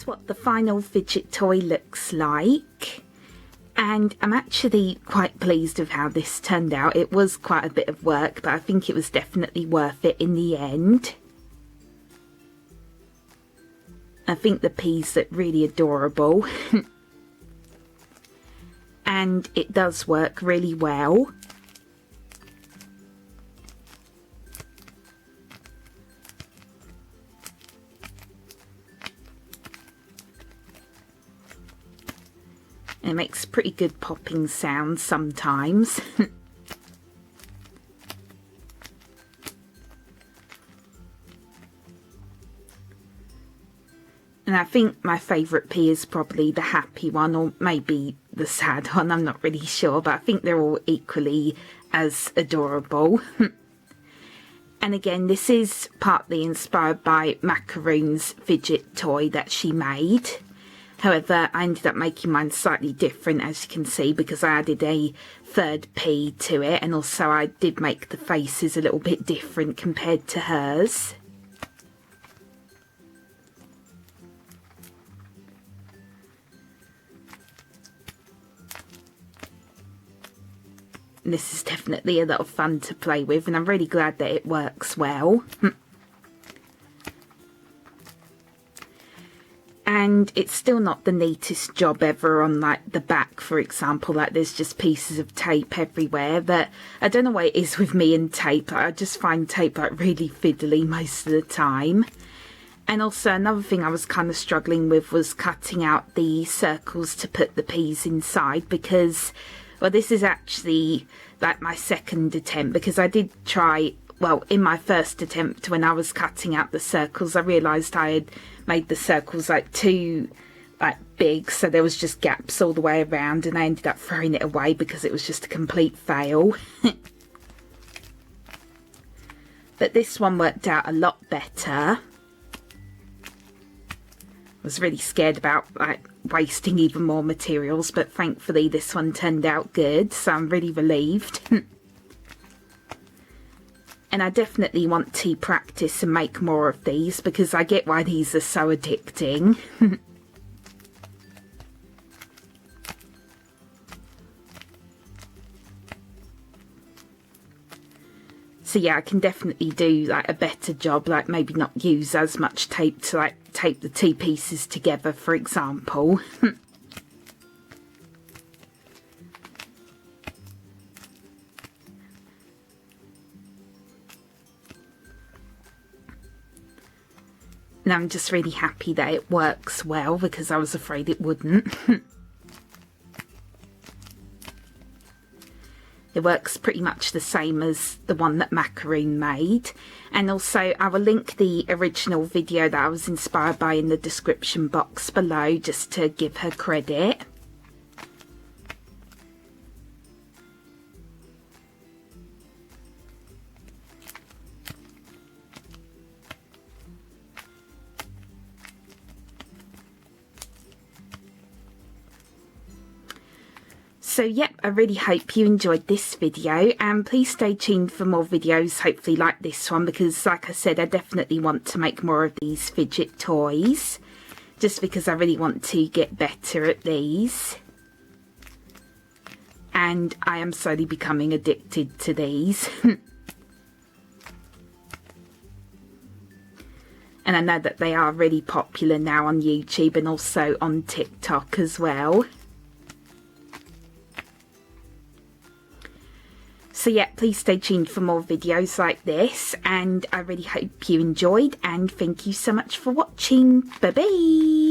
is what the final fidget toy looks like, and I'm actually quite pleased with how this turned out. It was quite a bit of work, but I think it was definitely worth it in the end. I think the peas look really adorable and it does work really well. It makes pretty good popping sounds sometimes. And I think my favourite pea is probably the happy one, or maybe the sad one, I'm not really sure, but I think they're all equally as adorable. And again, this is partly inspired by Maqaroon's fidget toy that she made. However, I ended up making mine slightly different, as you can see, because I added a third pea to it, and also I did make the faces a little bit different compared to hers. And this is definitely a lot of fun to play with, and I'm really glad that it works well. And it's still not the neatest job ever on like the back, for example, like there's just pieces of tape everywhere. But I don't know what it is with me and tape, I just find tape like really fiddly most of the time. And also another thing I was kind of struggling with was cutting out the circles to put the peas inside, because, well, this is actually like my second attempt, because I did try, well, in my first attempt when I was cutting out the circles, I realised I had made the circles like too big, so there was just gaps all the way around, and I ended up throwing it away because it was just a complete fail. But this one worked out a lot better. I was really scared about wasting even more materials, but thankfully this one turned out good, so I'm really relieved. And I definitely want to practice and make more of these, because I get why these are so addicting. So yeah, I can definitely do like a better job, like maybe not use as much tape to like tape the two pieces together, for example. And I'm just really happy that it works well, because I was afraid it wouldn't. It works pretty much the same as the one that Maqaroon made. And also I will link the original video that I was inspired by in the description box below, just to give her credit. So yep, I really hope you enjoyed this video, and please stay tuned for more videos, hopefully like this one, because like I said, I definitely want to make more of these fidget toys, just because I really want to get better at these. And I am slowly becoming addicted to these. And I know that they are really popular now on YouTube and also on TikTok as well. So yeah, please stay tuned for more videos like this, and I really hope you enjoyed, and thank you so much for watching. Bye bye!